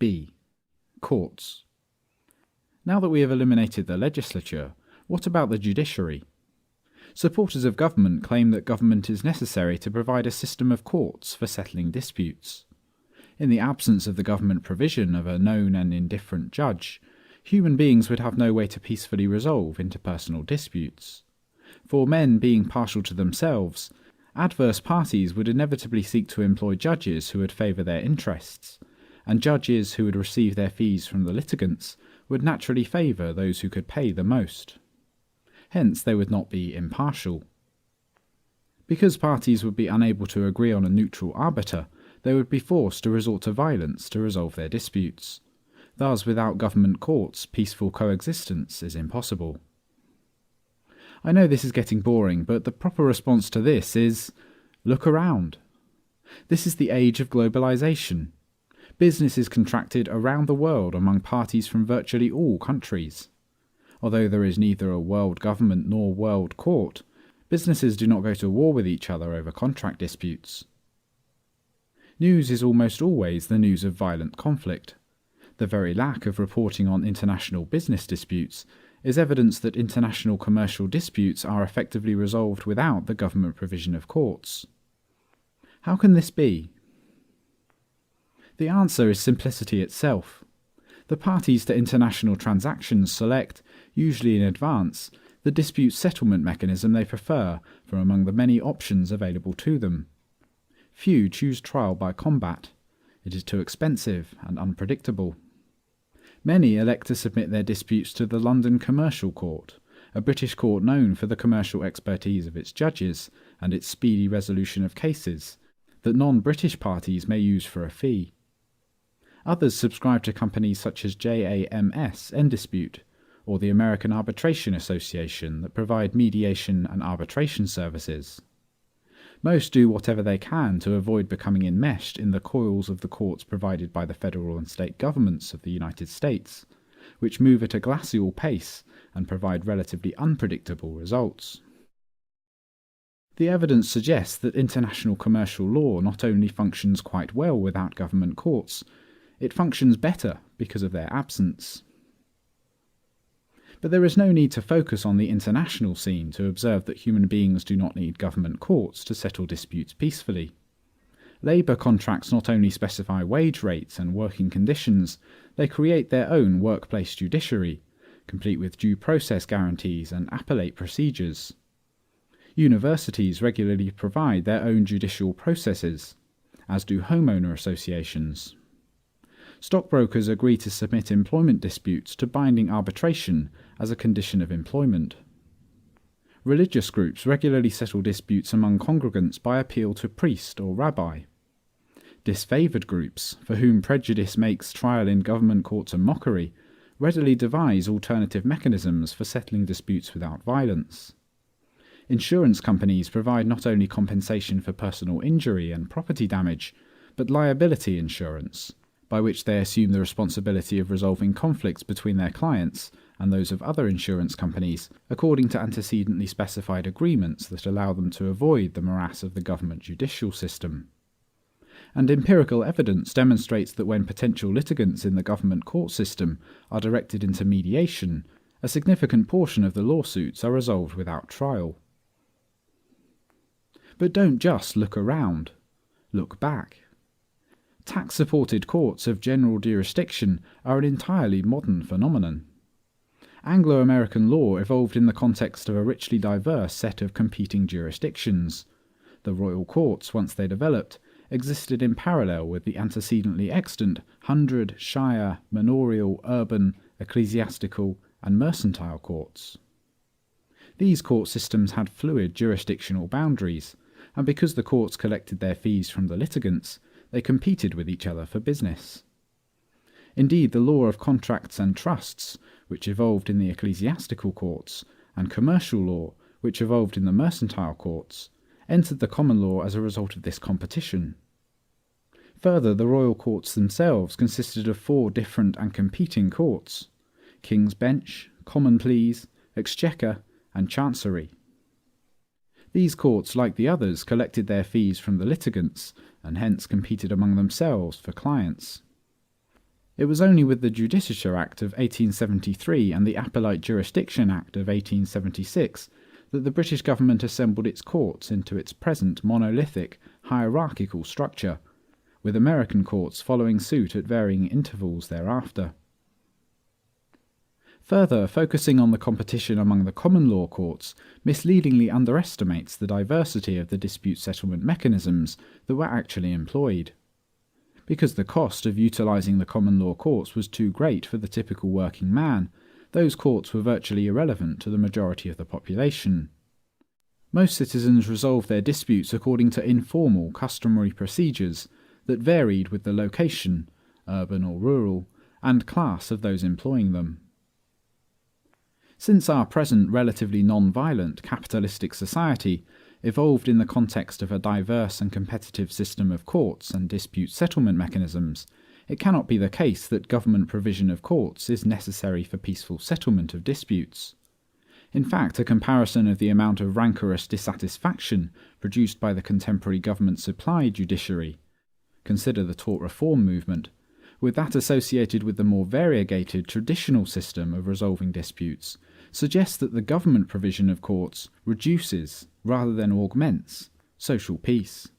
B. Courts. Now that we have eliminated the legislature, what about the judiciary? Supporters of government claim that government is necessary to provide a system of courts for settling disputes. In the absence of the government provision of a known and indifferent judge, human beings would have no way to peacefully resolve interpersonal disputes. For men being partial to themselves, adverse parties would inevitably seek to employ judges who would favour their interests, and judges who would receive their fees from the litigants would naturally favour those who could pay the most. Hence they would not be impartial. Because parties would be unable to agree on a neutral arbiter, they would be forced to resort to violence to resolve their disputes. Thus, without government courts, peaceful coexistence is impossible. I know this is getting boring, but the proper response to this is, look around. This is the age of globalization. Business is contracted around the world among parties from virtually all countries. Although there is neither a world government nor world court, businesses do not go to war with each other over contract disputes. News is almost always the news of violent conflict. The very lack of reporting on international business disputes is evidence that international commercial disputes are effectively resolved without the government provision of courts. How can this be? The answer is simplicity itself. The parties to international transactions select, usually in advance, the dispute settlement mechanism they prefer from among the many options available to them. Few choose trial by combat. It is too expensive and unpredictable. Many elect to submit their disputes to the London Commercial Court, a British court known for the commercial expertise of its judges and its speedy resolution of cases that non-British parties may use for a fee. Others subscribe to companies such as JAMS Endispute, or the American Arbitration Association that provide mediation and arbitration services. Most do whatever they can to avoid becoming enmeshed in the coils of the courts provided by the federal and state governments of the United States, which move at a glacial pace and provide relatively unpredictable results. The evidence suggests that international commercial law not only functions quite well without government courts, it functions better because of their absence. But there is no need to focus on the international scene to observe that human beings do not need government courts to settle disputes peacefully. Labour contracts not only specify wage rates and working conditions, they create their own workplace judiciary, complete with due process guarantees and appellate procedures. Universities regularly provide their own judicial processes, as do homeowner associations. Stockbrokers agree to submit employment disputes to binding arbitration as a condition of employment. Religious groups regularly settle disputes among congregants by appeal to priest or rabbi. Disfavoured groups, for whom prejudice makes trial in government courts a mockery, readily devise alternative mechanisms for settling disputes without violence. Insurance companies provide not only compensation for personal injury and property damage, but liability insurance, by which they assume the responsibility of resolving conflicts between their clients and those of other insurance companies, according to antecedently specified agreements that allow them to avoid the morass of the government judicial system. And empirical evidence demonstrates that when potential litigants in the government court system are directed into mediation, a significant portion of the lawsuits are resolved without trial. But don't just look around. Look back. Tax-supported courts of general jurisdiction are an entirely modern phenomenon. Anglo-American law evolved in the context of a richly diverse set of competing jurisdictions. The royal courts, once they developed, existed in parallel with the antecedently extant hundred, shire, manorial, urban, ecclesiastical, and mercantile courts. These court systems had fluid jurisdictional boundaries, and because the courts collected their fees from the litigants, they competed with each other for business. Indeed, the law of contracts and trusts, which evolved in the ecclesiastical courts, and commercial law, which evolved in the mercantile courts, entered the common law as a result of this competition. Further, the royal courts themselves consisted of 4 different and competing courts: King's Bench, Common Pleas, Exchequer, and Chancery. These courts, like the others, collected their fees from the litigants, and hence competed among themselves for clients. It was only with the Judicature Act of 1873 and the Appellate Jurisdiction Act of 1876 that the British government assembled its courts into its present monolithic, hierarchical structure, with American courts following suit at varying intervals thereafter. Further, focusing on the competition among the common law courts misleadingly underestimates the diversity of the dispute settlement mechanisms that were actually employed. Because the cost of utilising the common law courts was too great for the typical working man, those courts were virtually irrelevant to the majority of the population. Most citizens resolved their disputes according to informal, customary procedures that varied with the location, urban or rural, and class of those employing them. Since our present relatively non-violent capitalistic society evolved in the context of a diverse and competitive system of courts and dispute settlement mechanisms, it cannot be the case that government provision of courts is necessary for peaceful settlement of disputes. In fact, a comparison of the amount of rancorous dissatisfaction produced by the contemporary government-supplied judiciary, consider the tort reform movement, with that associated with the more variegated traditional system of resolving disputes, suggests that the government provision of courts reduces, rather than augments, social peace.